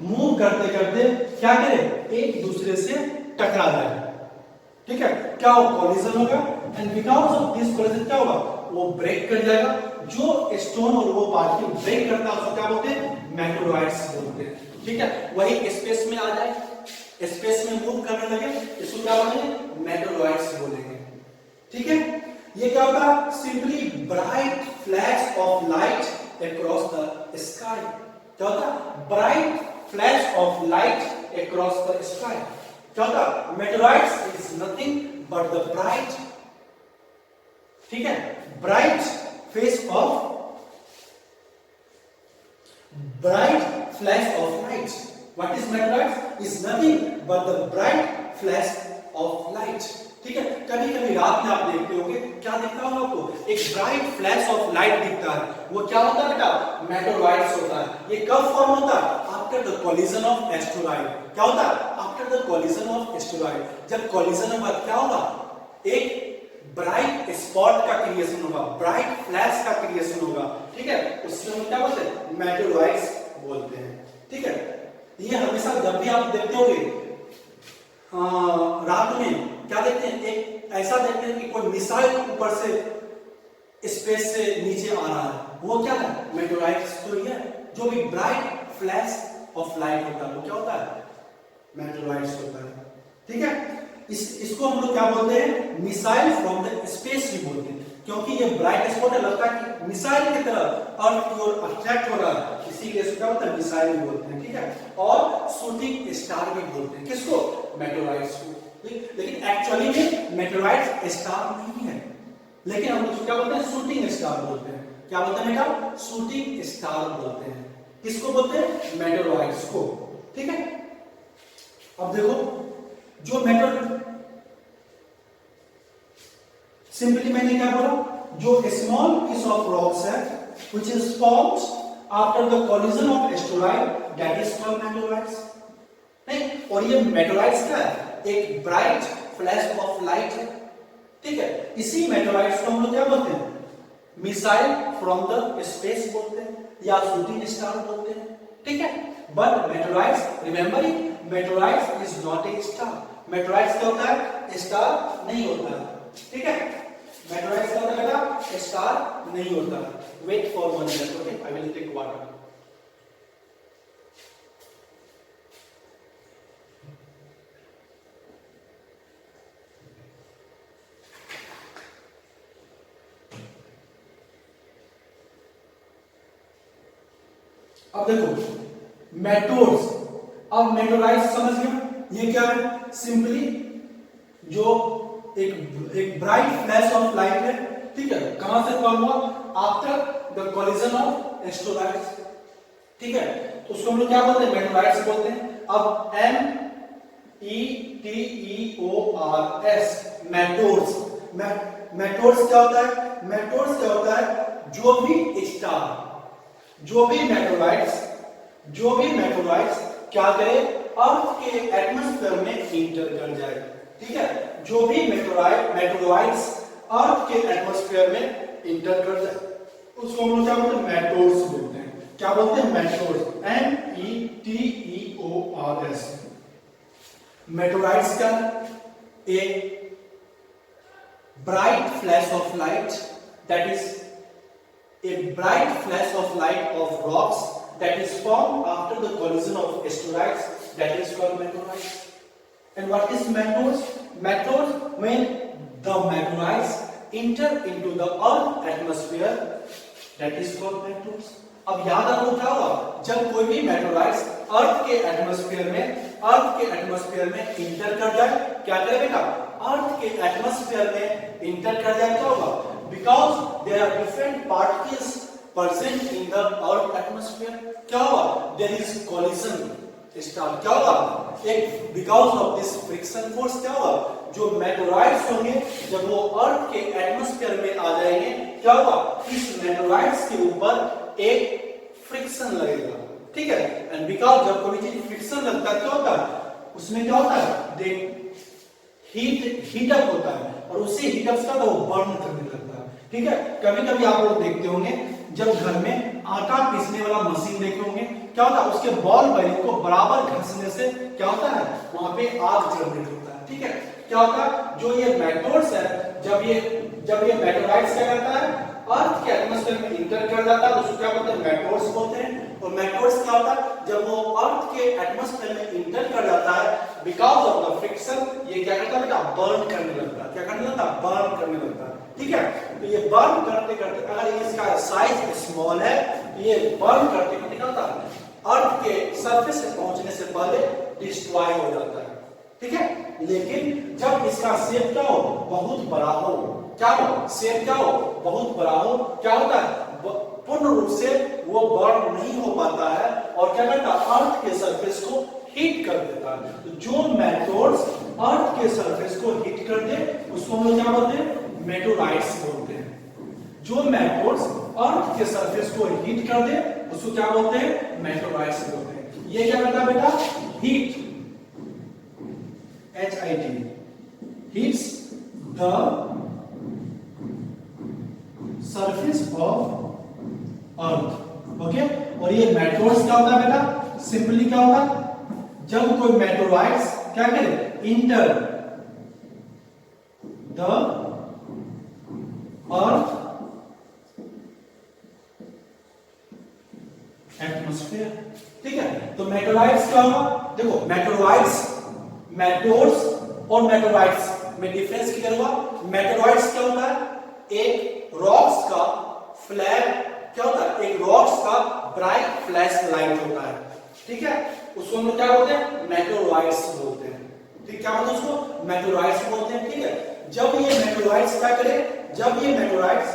Move करते करते क्या करे, एक दूसरे से टकरा जाए, ठीक है, क्या हो, कॉलिजन होगा, and because of this collision क्या होगा, वो ब्रेक कर जाएगा। जो स्टोन और वो पार्टिकल ब्रेक करता है उसको क्या बोलते हैं, मेटोरॉइड्स बोलते हैं, ठीक है। वही स्पेस में आ जाए, स्पेस में मूव करने लगे, इसको क्या बोलेंगे, मेटोरॉइड्स बोलेंगे, ठीक है। ये क्या होता है, simply bright flash of light across the sky. क्या होता है, bright flash of light across the sky. क्या होता है, meteoroids is nothing but the bright, ठीक है, bright face of bright flash of light. What is meteorite? Is nothing but the bright flash of light. ठीक है, कभी कभी रात में आप देखते होंगे, क्या दिखता होगा आपको, एक ब्राइट फ्लैश ऑफ लाइट दिखता है, वो क्या होता है बेटा, मेटोरॉइड्स होता है। ये कब फॉर्म होता है, after the collision of asteroid. क्या होता है, after the collision of asteroid. जब कोलिजन होगा क्या होगा, एक ब्राइट स्पॉट का क्रिएशन होगा, ब्राइट फ्लैश का क्रिएशन होगा, ठीक है, उससे हम क्या बोलते हैं, मेटोरॉइड्स बोलते हैं, ठीक है। ये हमेशा जब भी आप देखते होंगे रात में क्या देखते हैं, एक ऐसा देखते हैं कि कोई मिसाइल ऊपर से स्पेस से नीचे आ रहा है, वो क्या है, मेटोरॉइड्स तो ही है। जो भी ब्राइट फ्लैश ऑफ लाइट होता है वो क्या होता है, मेटोरॉइड्स होता है, ठीक है। इसको हम लोग क्या बोलते हैं, मिसाइल फ्रॉम द स्पेस भी बोलते हैं, क्योंकि ये ब्राइट स्पॉट है, लगता है कि मिसाइल की तरह अर्थ की ओर अट्रैक्ट हो रहा है, इसी के क्या होता है, मिसाइल भी बोलते हैं, ठीक है। और शूटिंग स्टार भी बोलते हैं, किसको, मेटोरॉइड्स को। लेकिन एक्चुअली में मेटोरॉइड्स स्टार नहीं है, लेकिन हम उसको क्या बोलते हैं, शूटिंग स्टार बोलते हैं। क्या बोलते हैं बेटा, शूटिंग स्टार बोलते हैं। किसको बोलते हैं, मेटोरॉइड्स को, ठीक है। अब देखो, जो सिंपली मैंने क्या बोला, जो स्मॉल पीस ऑफ रॉक्स है which is formed after the collision of asteroid, that is called meteorites। नहीं, और ये मेटोरॉइड्स क्या है, एक ब्राइट फ्लैश ऑफ लाइट है, ठीक है। इसी मेटोरॉइड्स को हम लोग क्या बोलते हैं, मिसाइल फ्रॉम द स्पेस बोलते हैं या शूटिंग स्टार बोलते हैं, ठीक है। But meteoroids, remember it, meteoroids is not a star. Meteoroids क्या होता है, स्टार नहीं होता है, ठीक है। मेटोरॉइड्स क्या होता है बेटा, स्टार नहीं होता है। Wait for 1 minute, okay, I will take water. अब देखो मेटोर्स, अब मेटोरॉइड्स समझ गए, ये क्या है, सिंपली जो एक ब्राइट फ्लैश ऑफ लाइट है, ठीक है, कहां से फॉर्म हुआ, after the collision of asteroids, ठीक है। तो उसको हम लोग क्या बोलते हैं, मेटोरॉइड्स बोलते हैं। अब METEORS, मेटोर्स। मेटोर्स क्या होता है, मेटोर्स क्या होता है, जो भी स्टार, जो भी मेटोरॉइड्स क्या करे, अर्थ के एटमॉस्फेयर में इंटर कर जाए, ठीक है। जो भी मेटोरॉइड्स अर्थ के एटमॉस्फेयर में इंटर कर जाए उसको हम लोग क्या बोलते हैं, मेटोर्स बोलते हैं। क्या बोलते हैं, मेटोर्स, METEORS। मेटोरॉइड्स का एक bright flash of light, that is a bright flash of light of rocks that is formed after the collision of asteroids, that is called meteorites. And what is meteors? Meteors, when the meteorites enter into the earth atmosphere, that is called meteors. अब याद रखो क्या होगा, जब कोई भी मेटोरॉइड्स अर्थ के atmosphere में इंटर कर जाए, क्या करे बेटा, अर्थ के एटमॉस्फेयर में इंटर कर जाए, क्या होगा, because there are different particles present in the earth atmosphere, क्या होगा, there is collision स्टार्ट, क्या होगा, एक because of this friction force क्या होगा, जो मेटोरॉइड्स होंगे जब वो अर्थ के एटमॉस्फेयर में आ जाएंगे, क्या होगा, इस मेटोरॉइड्स के ऊपर एक फ्रिक्शन लगेगा, ठीक है। एंड बिकॉज जब कोई चीज फ्रिक्शन लगता है क्या होता है, उसमें क्या होता है, देख हीट अप होता है, और उसी हीट अप का वो बर्न करने लगता है, ठीक है। कभी कभी आप लोग देखते होंगे जब घर में आटा पीसने वाला मशीन देखे होंगे, क्या होता है, उसके बॉल बेयरिंग को बराबर घसने से क्या होता है, वहां पे आग जनरेट होता है। ठीक है, क्या होता है, जो ये मेटोड्स है, जब ये मेटोराइट्स क्या करता है, अर्थ के एटमॉस्फेयर में इंटर कर जाता है, उसको क्या बोलते हैं, मेटोड्स बोलते हैं। और मेटोड्स क्या होता है, जब वो अर्थ के एटमॉस्फेयर में इंटर कर जाता है, बिकॉज ऑफ द फ्रिक्शन ये क्या करता है बेटा, बर्न करने लगता है। क्या करने लगता है, बर्न करने लगता है। ठीक है, तो ये बर्न करते करते, अगर इसका साइज स्मॉल है, ये बर्न करते करते क्या होता है, अर्थ के सरफेस से पहुंचने से पहले डिस्ट्रॉय हो जाता है। ठीक है, लेकिन जब इसका शेप क्या हो, बहुत बड़ा हो, क्या हो, शेप क्या हो, बहुत बड़ा हो, क्या होता है, पूर्ण रूप से वो बर्न नहीं हो पाता है और क्या करता है, अर्थ के सरफेस को हीट कर देता है। तो जो मेटोड्स अर्थ के सरफेस को हीट कर दे उसको हम लोग क्या बोलते हैं, मेटोराइट्स बोलते हैं। जो मेटोड्स अर्थ के सरफेस को हीट कर दे उसको क्या बोलते हैं, मेटोराइट्स बोलते हैं। ये क्या करता है बेटा, heat, HIT, heats the surface of earth. Okay, और ये मेटोड्स क्या होता है बेटा, सिंपली क्या होता है, जब कोई मेटोराइट्स क्या करे, इंटर द अर्थ एटमॉस्फेयर। ठीक है, तो मेटोराइट्स क्या होगा, देखो मेटोराइट्स, मेटोड्स और मेटोराइट्स में डिफरेंस क्लियर हुआ। मेटोराइट्स क्या होता है, एक रॉक्स का फ्लैश, क्या होता है, एक रॉक्स का ब्राइट फ्लैश लाइट होता है। ठीक है, उसको हम लोग क्या बोलते हैं, मेटोराइट्स बोलते हैं। ठीक, क्या बोलते हैं उसको, मेटोराइट्स बोलते हैं। ठीक है, जब ये मेटोराइट्स क्या करे, जब ये मेटोराइट्स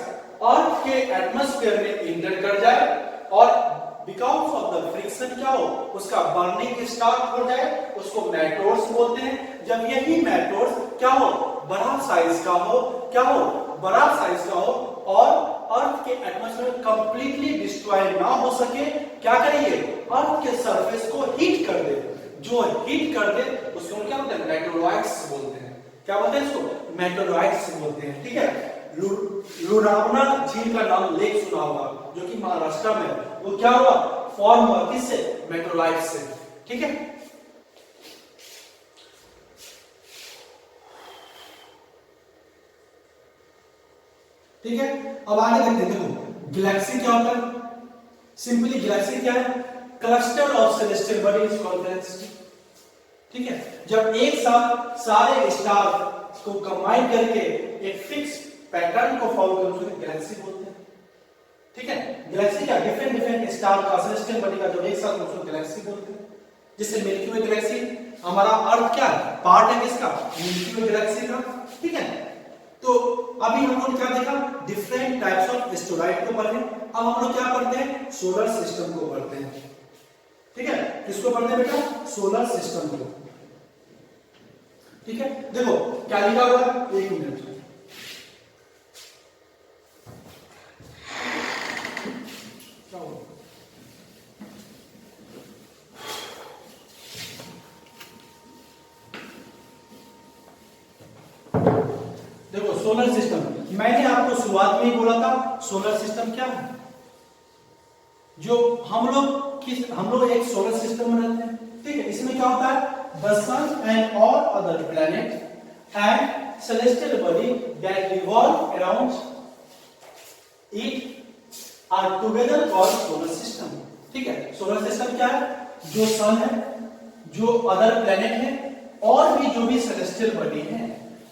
अर्थ के एटमॉस्फेयर में इंटर कर जाए और बिकॉज ऑफ द फ्रिक्शन क्या हो, उसका बर्निंग स्टार्ट हो जाए, उसको मेटोड्स बोलते हैं। जब यही मेटोड्स क्या हो, बड़ा साइज का हो, क्या हो, बड़ा साइज का हो और अर्थ के एटमॉस्फेयर कंप्लीटली डिस्ट्रॉय ना हो सके, क्या करिए, अर्थ के सरफेस को हीट कर दे। जो हीट कर दे उसको हम क्या बोलते हैं, मेटोराइट्स बोलते हैं। क्या बोलते हैं इसको, मेटोराइट्स बोलते हैं। ठीक है, लोनावला झील का नाम लेक सुना होगा, जो कि महाराष्ट्र में, वो क्या हुआ, फॉर्म हुआ किससे, मेटोराइट से। ठीक है, ठीक है, अब आगे देखते हैं। देखो गैलेक्सी क्या होता है, सिंपली गैलेक्सी क्या है, cluster of celestial bodies called Galaxy. ठीक है, जब एक साथ सारे स्टार को कंबाइन करके एक फिक्स पैटर्न को फॉलो करते हैं उसको गैलेक्सी बोलते हैं। ठीक है, गैलेक्सी क्या, डिफरेंट डिफरेंट स्टार का सेलेस्टियल बॉडी का जो एक साथ उसको गैलेक्सी बोलते हैं। जैसे मिल्की वे गैलेक्सी, हमारा अर्थ क्या है, पार्ट है किसका, मिल्की वे गैलेक्सी का। ठीक है, तो अभी हम लोग क्या देखा, डिफरेंट टाइप्स ऑफ एस्टेरॉइड को पढ़े। अब हम लोग क्या पढ़ते हैं, सोलर सिस्टम को पढ़ते हैं। ठीक है, किसको पढ़ते हैं बेटा, सोलर सिस्टम को। ठीक है, देखो क्या लिखा हुआ है, एक मिनट, देखो सोलर सिस्टम, मैंने आपको शुरुआत में ही बोला था सोलर सिस्टम क्या है। जो हम लोग एक सोलर सिस्टम में रहते हैं। ठीक है, इसमें क्या होता है, the sun and all other planet and celestial body that revolve around it are together called solar system. ठीक है, सोलर सिस्टम क्या है, जो सन है, जो अदर प्लैनेट है और भी जो भी सेलेस्टियल बॉडी है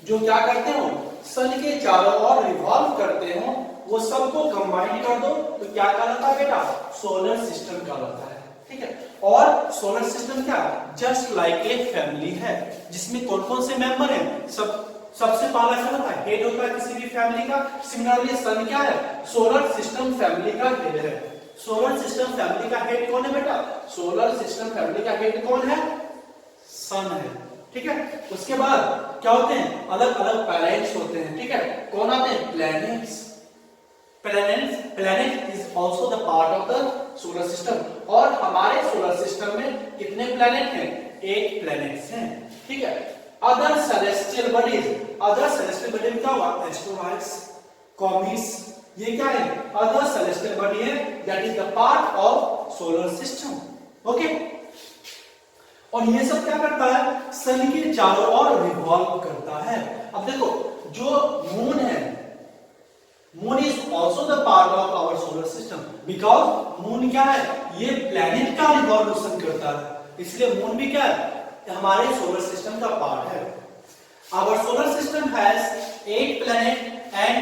जो क्या करते हो, सन के चारों ओर रिवॉल्व करते हो, वो सबको कंबाइन कर दो तो क्या कहलाता है बेटा, सोलर सिस्टम कहलाता है। ठीक है, और सोलर सिस्टम क्या, जस्ट लाइक ए फैमिली है जिसमें कौन कौन से मेंबर हैं, सबसे पहला क्या होता है, हेड होता है किसी भी फैमिली का। सिमिलरली सन क्या है, सोलर सिस्टम फैमिली का हेड है। सोलर सिस्टम फैमिली का हेड कौन है बेटा, सोलर सिस्टम फैमिली का हेड कौन है, सन है। ठीक है, उसके बाद क्या होते हैं, अलग अलग प्लैनेट्स होते हैं। ठीक है, कौन आते हैं, planets. Planet is also the part of the solar system. और हमारे सोलर सिस्टम में कितने प्लैनेट हैं, 8 प्लैनेट्स हैं। ठीक है, other celestial bodies, other celestial body में क्या हुआ, एस्ट्रॉइड्स, कॉमेट्स, ये क्या है, अदर सेलेस्टियल बॉडी है that is the part of solar system. Okay. और ये सब क्या करता है, सन के चारों ओर रिवॉल्व करता है। अब देखो जो मून है, moon is also the part of our solar system, because moon क्या है, ये प्लैनेट का रिवॉल्यूशन करता है, इसलिए मून भी क्या है, हमारे सोलर सिस्टम का पार्ट है। Our solar system has 8 planet and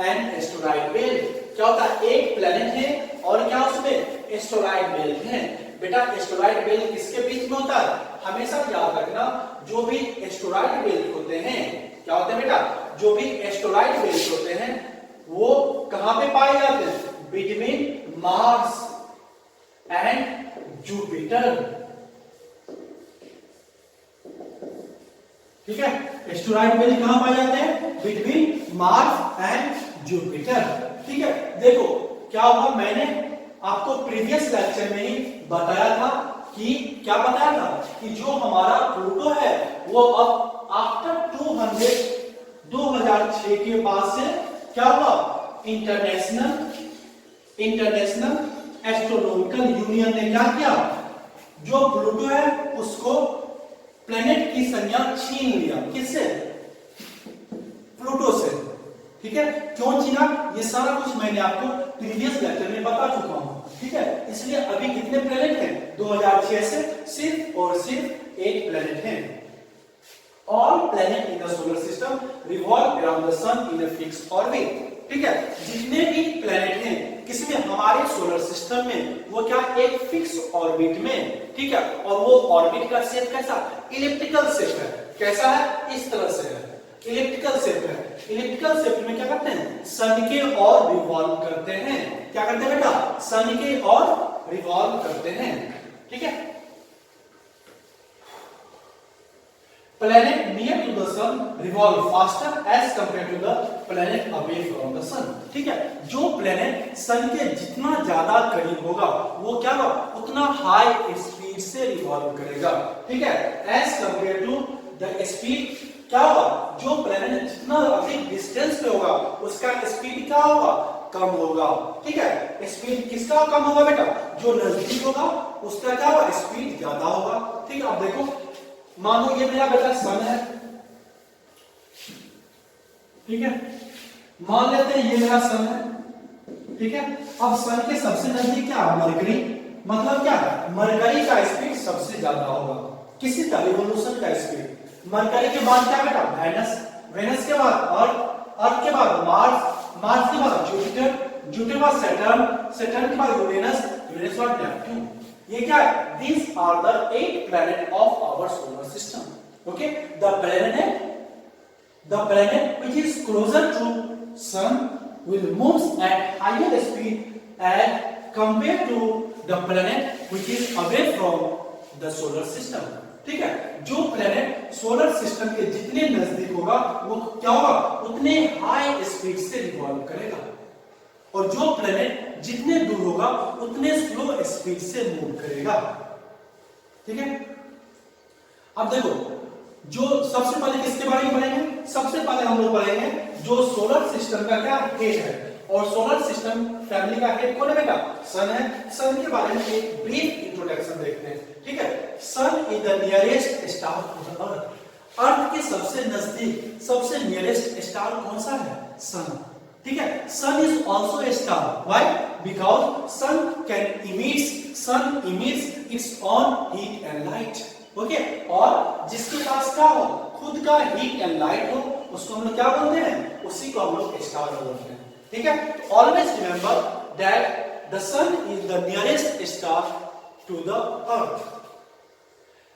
an asteroid belt. क्या होता है, 8 प्लैनेट है और क्या उसमें एस्टेरॉइड बेल्ट है। बेटा एस्टेरॉइड बेल्ट किसके बीच में होता है, हमेशा याद रखना, जो भी एस्टेरॉइड बेल्ट होते हैं, क्या होते हैं बेटा, जो भी एस्टेरॉइड बेल्ट होते हैं वो कहां पे पाए जाते हैं, बिटवीन मार्स एंड जुपिटर। ठीक है, एस्टेरॉइड बेल्ट कहां पाए जाते हैं, बिटवीन मार्स एंड जुपिटर। ठीक है, देखो क्या हुआ, मैंने आपको प्रीवियस लेक्चर में ही बताया था कि क्या बताया था कि जो हमारा प्लूटो है वो अब आफ्टर 2006 के बाद से क्या हुआ, इंटरनेशनल एस्ट्रोनॉमिकल यूनियन ने क्या किया, जो प्लूटो है उसको प्लेनेट की संज्ञा छीन लिया। किससे, प्लूटो से। ठीक है, क्यों छीना, ये सारा कुछ मैंने आपको प्रीवियस लेक्चर में बता चुका हूं। ठीक है, इसलिए अभी कितने प्लेनेट हैं, 2006 से सिर्फ और सिर्फ 8 प्लेनेट हैं। All planet in the solar system revolve around the sun in a fixed orbit. ठीक है, जितने भी प्लेनेट हैं किसमें, हमारे सोलर सिस्टम में, वो क्या, एक फिक्स ऑर्बिट में। ठीक है, और वो ऑर्बिट का शेप कैसा, इलिप्टिकल शेप है। कैसा है, इस तरह से है, इलिप्टिकल शेप है। इलिप्टिकल शेप में क्या करते हैं, सन के ओर रिवॉल्व करते हैं। क्या करते हैं बेटा, सन के ओर रिवॉल्व करते हैं। ठीक है, planet near to the sun revolve faster as compared to the planet away from the sun. ठीक है, जो प्लेनेट सन के जितना ज्यादा करीब होगा वो क्या होगा, उतना हाई स्पीड से रिवॉल्व करेगा। ठीक है, as compared to the speed, क्या होगा, जो प्लेनेट जितना अधिक डिस्टेंस पे होगा उसका स्पीड क्या होगा, कम होगा। ठीक है, स्पीड किसका कम होगा बेटा, जो नजदीक होगा उसका क्या होगा, स्पीड ज्यादा होगा। ठीक है, अब देखो मानो ये मेरा बेटा सन है। ठीक है, मान लेते हैं ये मेरा सन है। ठीक है, अब सन के सबसे नजदीक क्या, मरकरी, मतलब क्या, मरकरी का स्पीड सबसे ज्यादा होगा। किसी का रिवोल्यूशन का स्पीड, मरकरी के बाद क्या बेटा, वेनस, वेनस के बाद अर्थ के बाद मार्स, मार्स के बाद जुपिटर, जुपिटर के बाद सैटर्न, सैटर्न के बाद यूरेनस, यूरेनस के बाद नेपट्टून। ये क्या है, these are the 8 planet of our solar system. Okay, the planet which is closer to sun will move at higher speed as compared to the planet which is away from the solar system. ठीक है, जो planet solar system के जितने नजदीक होगा वो क्या होगा, उतने हाई स्पीड से रिवॉल्व करेगा, और जो प्लेनेट जितने दूर होगा उतने स्लो स्पीड से मूव करेगा। ठीक है, अब देखो जो सबसे पहले किसके बारे में पढ़ेंगे, सबसे पहले हम लोग पढ़ेंगे जो सोलर सिस्टम का क्या हेड है, और सोलर सिस्टम फैमिली का हेड कौन है बेटा, सन है। सन के बारे में एक ब्रीफ इंट्रोडक्शन देखते हैं। ठीक है, sun is the nearest star to the earth. Earth के सबसे नजदीक, सबसे नियरेस्ट स्टार कौन सा है, सन। ठीक है, sun is also a star, why, because sun emits its own heat and light. Okay, और जिसके पास क्या हो, खुद का हीट एंड लाइट हो, उसको हम लोग क्या बोलते हैं, उसी को हम लोग स्टार बोलते हैं। ठीक है, always remember that the sun is the nearest star to the earth.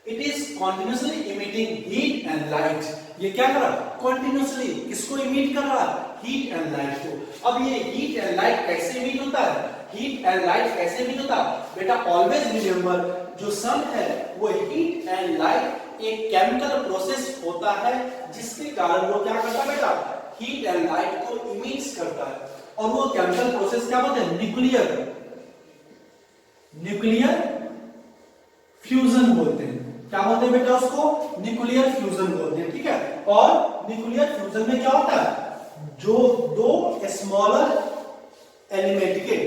It is continuously emitting heat and light. ये क्या कर रहा है, कॉन्टिन्यूसली किसको इमिट कर रहा है, हीट एंड लाइट को। अब ये हीट एंड लाइट कैसे इमिट होता है, हीट एंड लाइट कैसे इमिट होता है बेटा, ऑलवेज रिमेंबर जो सन है वो हीट एंड लाइट एक केमिकल प्रोसेस होता है जिसके कारण वो क्या करता है बेटा, हीट एंड लाइट को इमिट करता है, और वो केमिकल प्रोसेस क्या बोलते हैं, न्यूक्लियर फ्यूजन बोलते हैं। क्या बोलते हैं बेटा उसको, न्यूक्लियर फ्यूजन बोलते हैं। ठीक है, और न्यूक्लियर फ्यूजन में क्या होता है, जो दो स्मॉलर एलिमेंट के,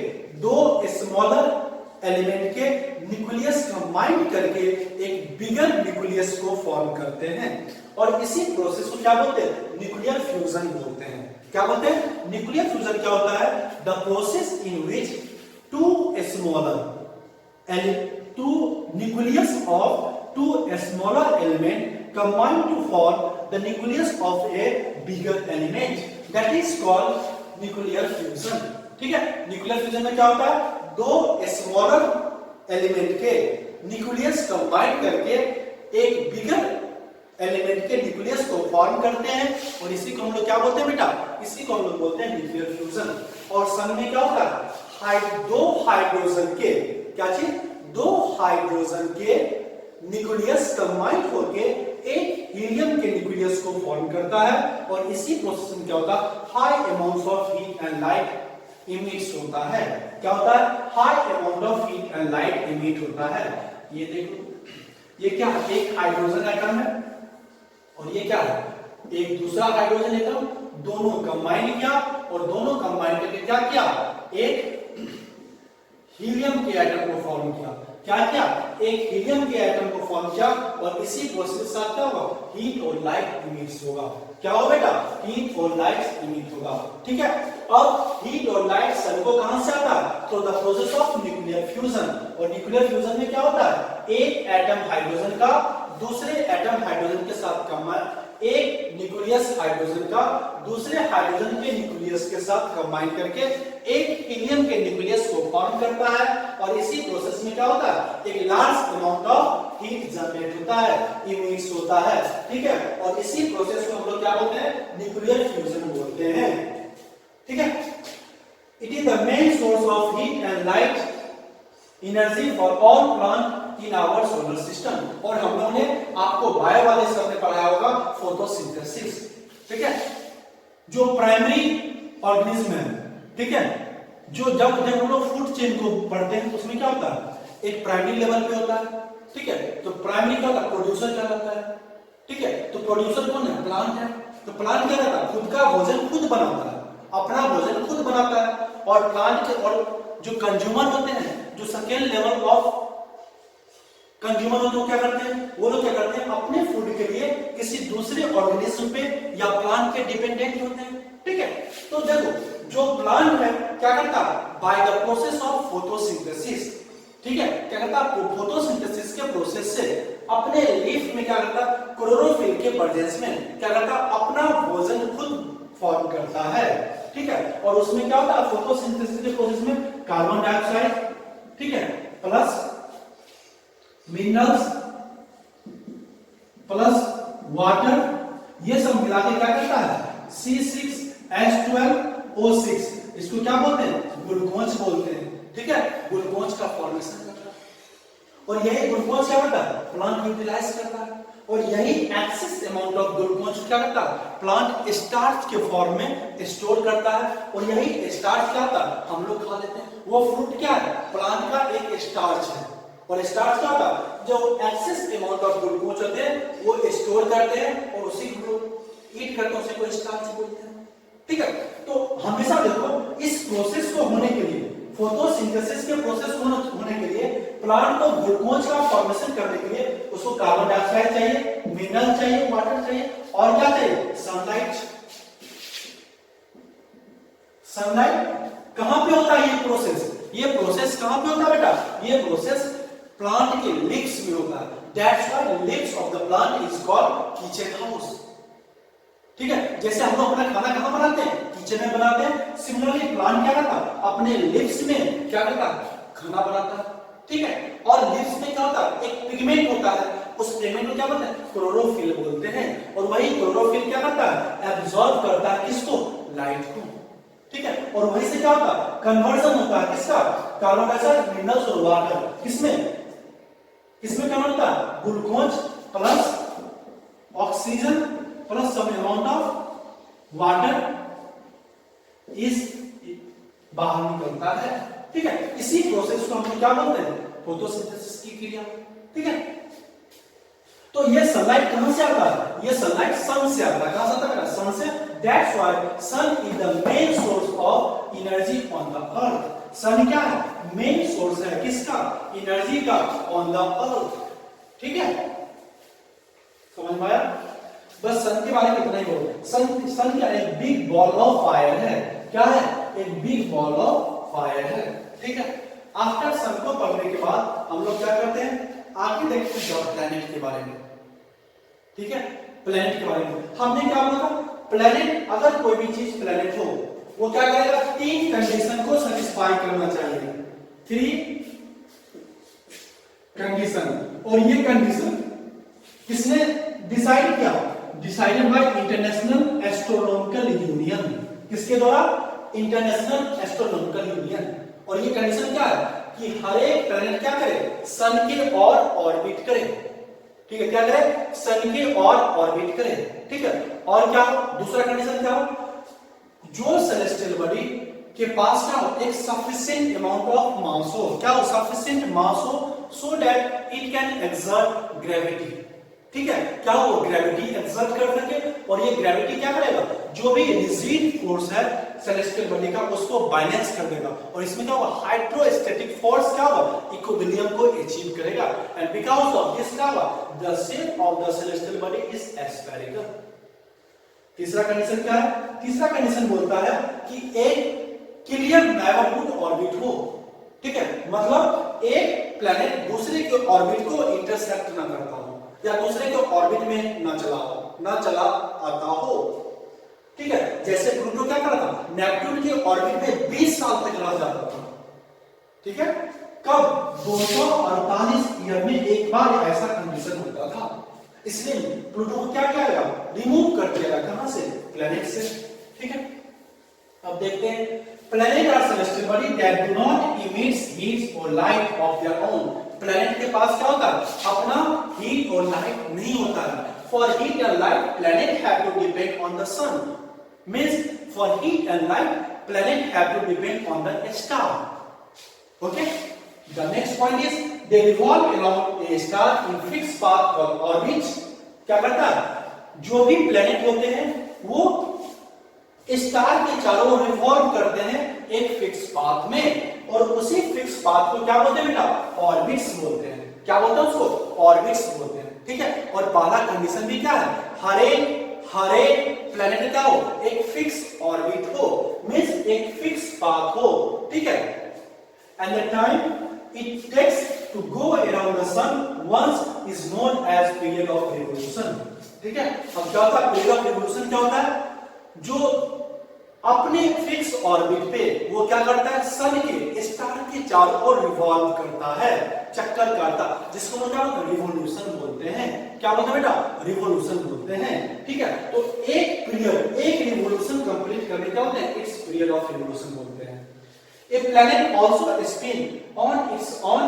दो स्मॉलर एलिमेंट के न्यूक्लियस कंबाइन करके एक बिगर न्यूक्लियस को फॉर्म करते हैं और इसी प्रोसेस को क्या बोलते हैं? न्यूक्लियर फ्यूजन बोलते हैं। क्या बोलते हैं? न्यूक्लियर फ्यूजन क्या होता है? The process in which two nucleus of two smaller element combine to form the nucleus of a bigger element, that is called nuclear fusion। ठीक है, न्यूक्लियर फ्यूजन में क्या होता है? दो स्मॉलर एलिमेंट के न्यूक्लियस कंबाइन करके एक बिगर एलिमेंट के न्यूक्लियस को फॉर्म करते हैं और इसी को हम लोग क्या बोलते हैं बेटा? इसी को हम लोग बोलते हैं न्यूक्लियर फ्यूजन। और सन में क्या होता है? दो हाइड्रोजन के क्या चीज? दो हाइड्रोजन के न्यूक्लियस कंबाइन होके एक हीलियम के न्यूक्लियस को फॉर्म करता है और इसी प्रोसेस में क्या होता है? High amount of heat and light emits होता है। क्या होता है? High amount of heat and light emit होता है। ये देखो, ये क्या है? एक हाइड्रोजन एटम है और ये क्या है? एक दूसरा हाइड्रोजन एटम। दोनों कंबाइन किया और दोनों कंबाइन करके क्या किया? एक हीलियम के एटम को फॉर्म किया। क्या किया? एक हीलियम के एटम को फॉर्म किया और इसी प्रोसेस के साथ क्या होगा? हीट और लाइट इमिट होगा। क्या होगा बेटा? हीट और लाइट इमिट होगा। ठीक है, अब हीट और लाइट सन को कहां से आता है? तो the process of nuclear fusion. और न्यूक्लियर फ्यूजन में क्या होता है? एक एटम हाइड्रोजन का दूसरे एटम हाइड्रोजन के साथ कंबाइन, एक न्यूक्लियस हाइड्रोजन का दूसरे हाइड्रोजन के न्यूक्लियस के साथ कंबाइन करके एक हीलियम के न्यूक्लियस को फॉर्म करता है और इसी प्रोसेस में क्या होता है? एक large amount of heat generate होता है, इमिट्स होता है। ठीक है, और इसी प्रोसेस को हम लोग क्या बोलते हैं? न्यूक्लियर फ्यूजन बोलते हैं। ठीक है, it is the main source of heat and light energy for all plant in our solar system. और हम लोगों ने आपको बायो वाले सब में पढ़ाया होगा फोटोसिंथेसिस। ठीक है, जो प्राइमरी ऑर्गेनिज्म है, ठीक है, जो जब हम लोग फूड चेन को पढ़ते हैं तो उसमें क्या होता है? एक प्राइमरी लेवल पे होता है। ठीक है, तो प्राइमरी क्या होता है? प्रोड्यूसर कहलाता है। ठीक है, तो प्रोड्यूसर कौन है? प्लांट है। तो प्लांट क्या करता है? खुद का भोजन खुद बनाता है, अपना भोजन खुद बनाता है। और प्लांट के और जो कंज्यूमर होते हैं, जो सेकेंड लेवल ऑफ कंज्यूमर लोग क्या करते हैं? वो लोग क्या करते हैं? अपने फूड के लिए किसी दूसरे ऑर्गेनिज्म पे या प्लांट पे डिपेंडेंट होते हैं। ठीक है, तो देखो जो प्लांट है क्या करता है? By the process of photosynthesis. ठीक है, क्या करता है? फोटोसिंथेसिस के प्रोसेस से अपने लीफ में क्या करता है? क्लोरोफिल के प्रेजेंस में क्या करता है? अपना भोजन खुद फॉर्म करता है। ठीक है, और उसमें क्या होता है? फोटोसिंथेसिस के प्रोसेस में कार्बन डाइऑक्साइड, ठीक है, प्लस मिनरल्स प्लस वाटर, ये सब मिला के क्या करता है? C6H12O6। इसको क्या बोलते हैं? ग्लूकोज बोलते हैं। ठीक है, ग्लूकोज का फॉर्मेशन करता है और यही ग्लूकोज क्या करता है? प्लांट यूटिलाइज करता है और यही एक्सेस अमाउंट ऑफ ग्लूकोज क्या करता है? प्लांट स्टार्च के फॉर्म में स्टोर करता है और यही स्टार्च क्या होता है? हम लोग खा लेते हैं। वो फ्रूट क्या है? प्लांट का एक स्टार्च है। और स्टार्च क्या होता है? जो एक्सेस अमाउंट ऑफ ग्लूकोज होते हैं वो स्टोर करते हैं और उसी को ईट करते हैं, उसे को स्टार्च बोलते हैं। ठीक है, तो हमेशा देखो इस प्रोसेस को होने के लिए, फोटोसिंथेसिस के प्रोसेस होने के लिए प्लांट को ग्लूकोज का फॉर्मेशन करने के लिए उसको कार्बन डाइऑक्साइड चाहिए, मिनरल चाहिए, वाटर चाहिए और क्या चाहिए? सनलाइट। सनलाइट कहां पे होता है ये प्रोसेस? ये प्रोसेस कहां पे होता है बेटा? ये प्रोसेस प्लांट के लीव्स में होता है। That's why leaves of the plant is called kitchen house. ठीक है, जैसे हम लोग अपना खाना कहां बनाते हैं? किचन में बनाते हैं। सिमिलरली प्लांट क्या करता है? अपने लीव्स में क्या करता है? खाना बनाता है। ठीक है, और लीव्स में क्या होता है? एक पिगमेंट होता है, उस पिगमेंट को क्या बोलते हैं? क्लोरोफिल बोलते हैं। और वही क्लोरोफिल क्या करता है? एब्जॉर्ब करता है किसको? लाइट को। ठीक है, और वहीं से क्या होता है? कन्वर्जन होता है किसका? कार्बन डाइऑक्साइड, मिनरल्स और वाटर किसमें कन्वर्ट होता है? Glucose plus oxygen plus some amount of water इस बाहर निकलता है। ठीक है, इसी प्रोसेस को हम क्या बोलते हैं? फोटोसिंथेसिस की क्रिया। ठीक है, तो ये सनलाइट कहां से आता है? ये सनलाइट सन से आता है। कहां से आता है? सन से। That's why sun is the main source of energy on the earth. Sun क्या है? मेन सोर्स है किसका? एनर्जी का ऑन द अर्थ। ठीक है, समझ में आया? बस सन के बारे में इतना ही बोलो। सन क्या है? एक बिग बॉल ऑफ फायर है। क्या है? एक बिग बॉल ऑफ फायर है। ठीक है, आफ्टर सन को पढ़ने के बाद हम लोग क्या करते हैं? आगे देखते हैं प्लैनेट के बारे में। ठीक है, प्लैनेट के बारे में हमने क्या बोला था? प्लैनेट, अगर कोई भी चीज प्लैनेट हो, वो क्या करेगा? 3 कंडीशन को सेटिस्फाई करना चाहिए। 3 कंडीशन। और ये कंडीशन किसने डिसाइड किया? Decided by international astronomical union. किसके द्वारा? International astronomical union. और ये कंडीशन क्या है? कि हर एक प्लैनेट क्या करे? सन के और ऑर्बिट करे। ठीक है, क्या करे? सन के और ऑर्बिट करे। ठीक है, और क्या? दूसरा कंडीशन क्या हो? जो सेलेस्टियल बॉडी के पास क्या हो? एक सफिशिएंट अमाउंट ऑफ मास हो। क्या हो? सफिशिएंट मास हो, so that it can exert gravity. ठीक है, क्या वो ग्रेविटी एक्सर्ट कर सके, और ये ग्रेविटी क्या करेगा? जो भी रिजिड फोर्स है सेलेस्टियल बॉडी का, उसको बैलेंस कर देगा। और इसमें क्या होगा? हाइड्रोस्टैटिक फोर्स क्या होगा? इक्विलिब्रियम को अचीव करेगा। एंड बिकॉज़ ऑफ दिस क्या होगा? The shape of the celestial body is spherical. तीसरा कंडीशन क्या है? तीसरा कंडीशन बोलता है कि एक क्लियर नेबरहुड ऑर्बिट हो। ठीक है, मतलब एक प्लैनेट दूसरे के ऑर्बिट को इंटरसेक्ट ना करता हो, या दूसरे के ऑर्बिट में ना चला आता हो। ठीक है, जैसे प्लूटो क्या करता था? नेपट्टून के ऑर्बिट में 20 साल तक रह जाता था। ठीक है, कब? 248 ईयर में एक बार ऐसा कंडीशन होता था। इसलिए प्लूटो को क्या किया गया? रिमूव कर दिया गया। कहां से? प्लैनेट से। ठीक है, अब देखते हैं planet are celestial body that do not emits heat और light of their own. Planet के पास क्या होता है? अपना हीट और लाइट नहीं होता है। For heat and light planet have to depend on the sun. Means for heat and light planet have to depend on the star. Okay, the next point is they revolve around a star in fixed path called orbit. क्या करता है? जो भी planet होते हैं वो star के चारों ओर रिवॉल्व करते हैं एक फिक्स पाथ में, और उसी फिक्स पाथ को क्या बोलते हैं बेटा? ऑर्बिट्स बोलते हैं। क्या बोलते हैं उसको? ऑर्बिट्स बोलते हैं। ठीक है, और पहला कंडीशन भी क्या है? हर एक प्लैनेट का हो एक फिक्स ऑर्बिट हो, मींस एक फिक्स पाथ हो। ठीक है, and the time it takes to go around the sun once is known as period of revolution। ठीक है, अब क्या होता है? period of revolution क्या होता है? जो अपने फिक्स ऑर्बिट पे वो क्या करता है? सन के स्टार के चारों ओर रिवॉल्व करता है, चक्कर काटता, जिसको हम क्या बोलते हैं? रिवोल्यूशन बोलते हैं। क्या बोलते हैं बेटा? रिवोल्यूशन बोलते हैं। ठीक है, तो एक पीरियड, एक रिवोल्यूशन कंप्लीट करने क्या होते हैं? इट्स पीरियड ऑफ रिवोल्यूशन बोलते हैं। A planet also spin on its own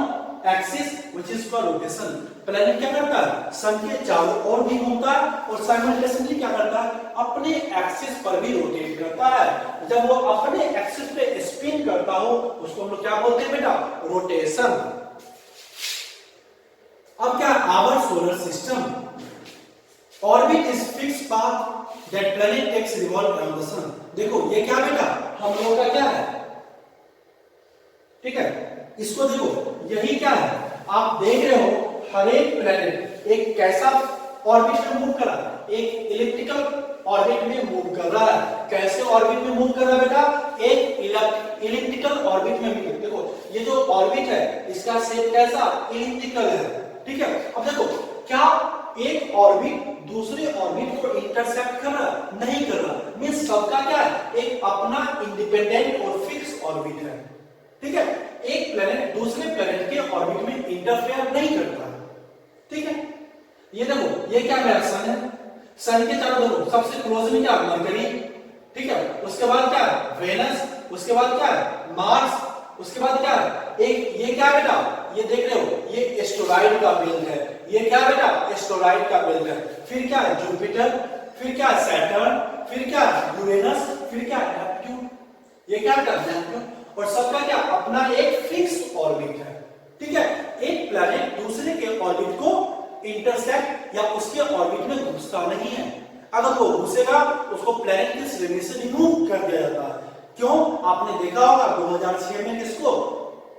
axis which is for rotation। Planet क्या करता है? सन के चारों ओर भी घूमता है, और साइमल्टेनियसली क्या करता है? अपने एक्सिस पर भी रोटेट करता है। जब वो अपने एक्सिस पे स्पिन करता हो, उसको हम लोग क्या बोलते हैं बेटा? रोटेशन। अब क्या? Our solar system orbit is fixed path that planet takes revolve around the sun. देखो ये क्या बेटा? हम लोगों का क्या है? ठीक है, इसको देखो, यही क्या है? आप देख रहे हो हर एक प्लैनेट एक कैसा ऑर्बिट में मूव कर रहा है? एक इलिप्टिकल ऑर्बिट में मूव कर रहा है। कैसे ऑर्बिट में मूव कर रहा है बेटा? एक इलिप्टिकल ऑर्बिट में मूव। देखो ये जो ऑर्बिट है इसका शेप कैसा? इलिप्टिकल है। ठीक है, अब देखो क्या एक ऑर्बिट दूसरे ऑर्बिट को इंटरसेक्ट कर रहा? नहीं कर रहा। मींस सबका क्या है? एक अपना इंडिपेंडेंट और फिक्स ऑर्बिट है। ठीक है, एक प्लैनेट दूसरे प्लैनेट के ऑर्बिट में इंटरफेयर नहीं करता है। ठीक है, ये देखो ये क्या मेरा सन है, सन के चारों देखो सबसे क्लोज में क्या? मरकरी। ठीक है, उसके बाद क्या है? वेनस। उसके बाद क्या है? मार्स। उसके बाद क्या है? एक ये क्या बेटा? ये देख रहे हो ये एस्टेरॉइड का बेल्ट है। ये क्या बेटा? एस्टेरॉइड का बेल्ट है। फिर क्या है? जुपिटर। फिर क्या है? सैटर्न। फिर क्या है? यूरेनस। फिर क्या है? नेपट्टून। ये क्या है? नेपट्टून। और सबका क्या? अपना एक फिक्स ऑर्बिट है। ठीक है, एक प्लैनेट दूसरे के ऑर्बिट को इंटरसेक्ट या उसके ऑर्बिट में घुसता नहीं है। अगर वो घुसेगा उसको प्लैनेट की श्रेणी से रिमूव कर दिया जाता है। क्यों? आपने देखा होगा 2006 में किसको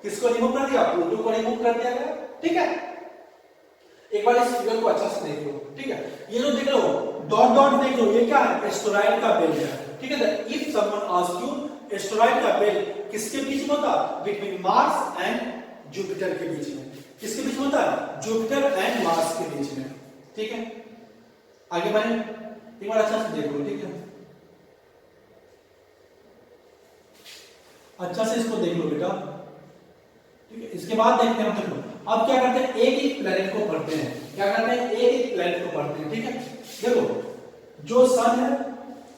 किसको रिमूव कर दिया? प्लूटो को रिमूव कर दिया गया। ठीक है, एक बार इस फिगर को अच्छा से देख लो। ठीक है, ये जो देख लो डॉट डॉट देख लो, ये क्या है? एस्टेरॉइड का बेल्ट है। ठीक है, if someone ask you asteroid का बेल्ट किसके बीच में होता? बिटवीन मार्स एंड जुपिटर के बीच में। किसके बीच में होता है? जुपिटर एंड मार्स के बीच में। ठीक है, आगे बढ़े, एक बार अच्छा से देख लो। ठीक है, अच्छा से इसको देख लो बेटा। ठीक है, इसके बाद देखते हैं। देखो अब क्या करते हैं, एक एक प्लैनेट को पढ़ते हैं। क्या करते हैं? एक एक प्लैनेट को पढ़ते हैं। ठीक है, देखो जो सन है,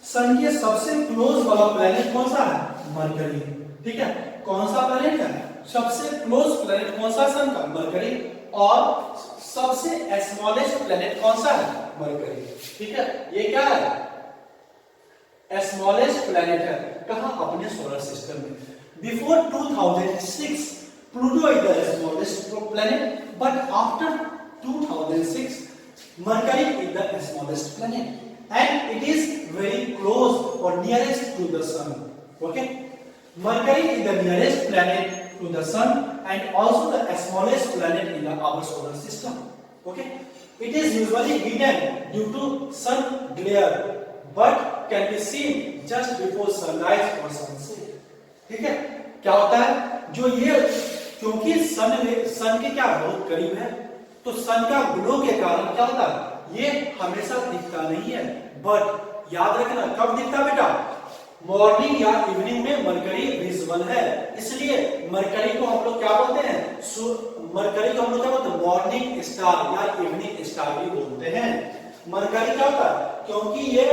सन के सबसे क्लोज वाला प्लैनेट कौन सा है? मरकरी। ठीक है, कौन सा प्लैनेट है? सबसे क्लोज प्लैनेट कौन सा? सन का, मरकरी। और सबसे स्मॉलेस्ट प्लैनेट कौन सा है? मरकरी। ठीक है, ये क्या है? स्मॉलेस्ट प्लैनेट है। कहां? अपने सोलर सिस्टम में। Before 2006 Pluto is the smallest planet, but after 2006 Mercury is the smallest planet, and it is very close or nearest to the sun. Okay, Mercury is the nearest planet to the sun and also the smallest planet in our solar system. Okay, it is usually hidden due to sun glare, but can be seen just before sunrise or sunset. ठीक है, क्या होता है? जो ये क्योंकि सन के क्या बहुत करीब है, तो सन का ग्लो के कारण क्या होता है? ये हमेशा दिखता नहीं है, बट याद रखना कब दिखता है बेटा? मॉर्निंग या इवनिंग में मरकरी विजिबल है। इसलिए मरकरी को हम लोग क्या बोलते हैं? मरकरी को हम लोग क्या बोलते हैं? मॉर्निंग स्टार या इवनिंग स्टार भी बोलते हैं। मरकरी क्या होता है? क्योंकि ये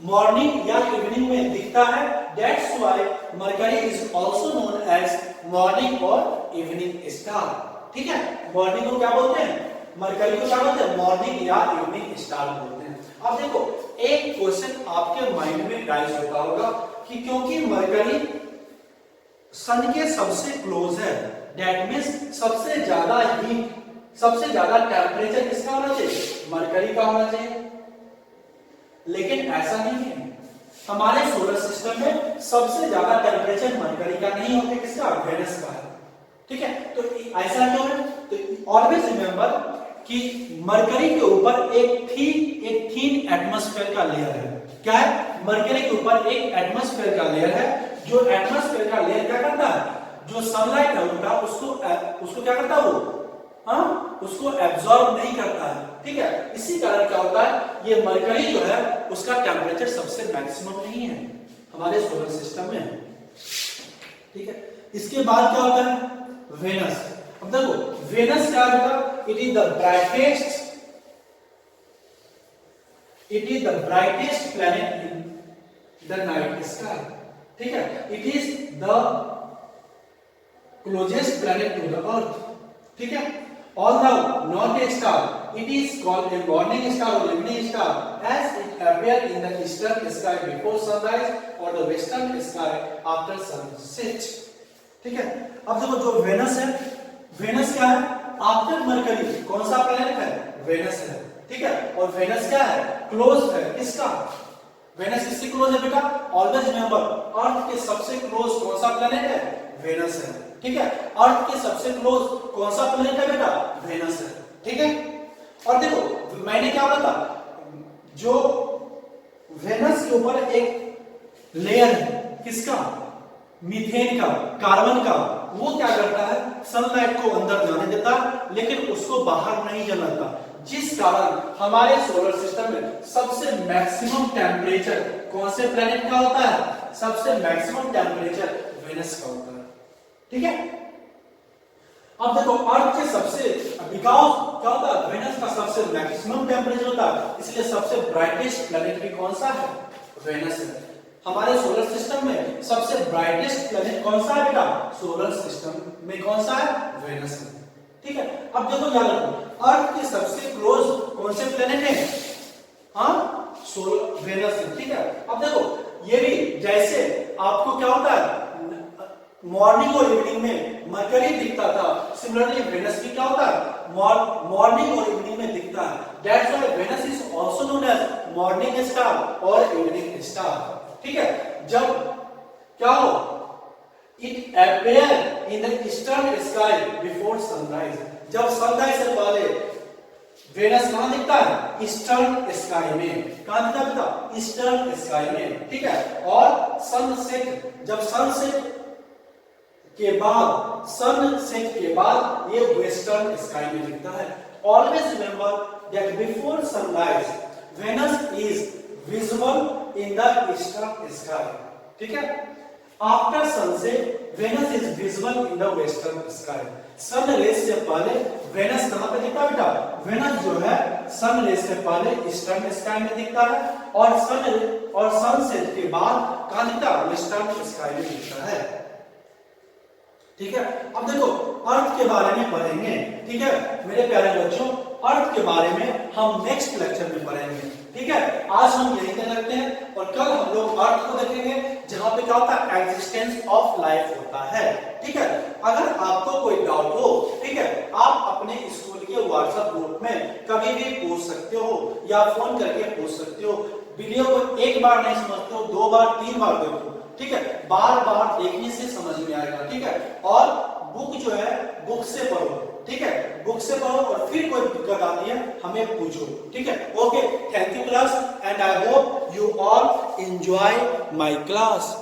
मॉर्निंग या इवनिंग में दिखता है, that's why Mercury is also known as morning और इवनिंग स्टार। ठीक है, मॉर्निंग को क्या बोलते हैं? मरकरी को क्या बोलते हैं? मॉर्निंग या इवनिंग स्टार बोलते हैं। अब देखो एक क्वेश्चन आपके माइंड में राइज होता होगा कि क्योंकि मरकरी सन के सबसे क्लोज है, दैट मींस सबसे ज्यादा हीट, सबसे ज्यादा टेंपरेचर किसका होना चाहिए? मरकरी का होना चाहिए। लेकिन ऐसा नहीं है, हमारे सोलर सिस्टम में सबसे ज्यादा टेंपरेचर मरकरी का नहीं होता, किसका? वेनस का है। ठीक है, तो ऐसा क्यों है? तो ऑलवेज रिमेंबर कि मरकरी के ऊपर एक थीन एटमॉस्फेयर का लेयर है। क्या है? मरकरी के ऊपर एक एटमॉस्फेयर का लेयर है। जो एटमॉस्फेयर का लेयर क्या करता है? जो सनलाइट है उनका उसको क्या करता है? वो उसको एब्जॉर्ब नहीं करता है। ठीक है, इसी कारण क्या होता है? ये मरकरी जो है उसका टेंपरेचर सबसे मैक्सिमम नहीं है हमारे सोलर सिस्टम में। ठीक है, इसके बाद क्या होता है? वेनस। अब देखो वेनस क्या होगा? It is the brightest planet in the night sky. ठीक है, it is the closest planet to the earth. ठीक है, although not a star, it is called a morning star or evening star as it appears in the eastern sky before sunrise or the western sky after sunset. ठीक है, अब देखो जो Venus है, Venus क्या है? आफ्टर मरकरी कौन सा प्लैनेट है? वेनस है। ठीक है, और वेनस क्या है? क्लोज है। किसका? वेनस किससे क्लोज है बेटा? ऑलवेज रिमेंबर अर्थ के सबसे क्लोज कौन सा प्लैनेट है? वेनस है। ठीक है, अर्थ के सबसे क्लोज कौन सा प्लैनेट है बेटा? वेनस है। ठीक है, और देखो मैंने क्या बोला? जो वेनस के ऊपर एक लेयर है, किसका? मीथेन का, कार्बन का। वो क्या करता है? सनलाइट को अंदर जाने देता है लेकिन उसको बाहर नहीं जलाता, जिस कारण हमारे सोलर सिस्टम में सबसे मैक्सिमम टेंपरेचर कौन से प्लैनेट का होता है? सबसे मैक्सिमम टेंपरेचर वेनस का होता है। ठीक है, अब देखो अर्थ के सबसे बिकॉज क्या होता है? वेनस का सबसे मैक्सिमम टेंपरेचर होता है, इसलिए सबसे ब्राइटेस्ट प्लैनेट भी कौन सा है? वेनस है। हमारे सोलर सिस्टम में सबसे ब्राइटेस्ट प्लैनेट कौन सा है बेटा? सोलर सिस्टम में कौन सा है? वेनस है। ठीक है, अब देखो याद रखो अर्थ के सबसे क्लोज कौन से प्लैनेट है? सोलर वेनस है। ठीक है, अब देखो ये भी जैसे आपको क्या होता है? मॉर्निंग और इवनिंग में मरकरी दिखता था, सिमिलरली वेनस भी क्या होता है? मॉर्निंग और इवनिंग में दिखता है। That's why Venus is also known as morning star और इवनिंग स्टार। ठीक है, जब क्या हो, it appear in the eastern sky before sunrise. जब सनराइज से पहले वेनस कहां दिखता है, ईस्टर्न स्काई में। कहां दिखता है, ईस्टर्न स्काई में, ठीक है। और सनसेट, जब सनसेट के बाद ये वेस्टर्न स्काई में दिखता है। Always remember that before sunrise Venus is visible in the eastern sky, ठीक है। After sunset Venus is visible in the western sky. Sunrise से पहले वेनस कहां पे दिखता है बेटा, वेनस जो है सन रेज से पहले ईस्टर्न स्काई में दिखता है, और सनसेट के बाद कहां दिखता है, वेस्टर्न स्काई में दिखता है, ठीक है। अब देखो अर्थ के बारे में पढ़ेंगे, ठीक है मेरे प्यारे बच्चों। अर्थ के बारे में हम नेक्स्ट लेक्चर में पढ़ेंगे, ठीक है। आज हम यही तक रखते हैं और कल हम लोग अर्थ को देखेंगे, जहां पे क्या होता है, एग्जिस्टेंस ऑफ लाइफ होता है, ठीक है। अगर आपको कोई डाउट हो, ठीक है, आप अपने स्कूल के व्हाट्सएप ग्रुप में कभी भी पूछ सकते हो या फोन करके पूछ सकते हो। वीडियो को एक बार नहीं समझते हो, 2 बार 3 बार देखो, ठीक है। बार बार देखने से समझ में आएगा, ठीक है। और बुक जो है बुक से पढ़ो, ठीक है, बुक से पढ़ो और फिर कोई दिक्कत आती है हमें पूछो, ठीक है। Okay, thank you class and I hope you all enjoy my class.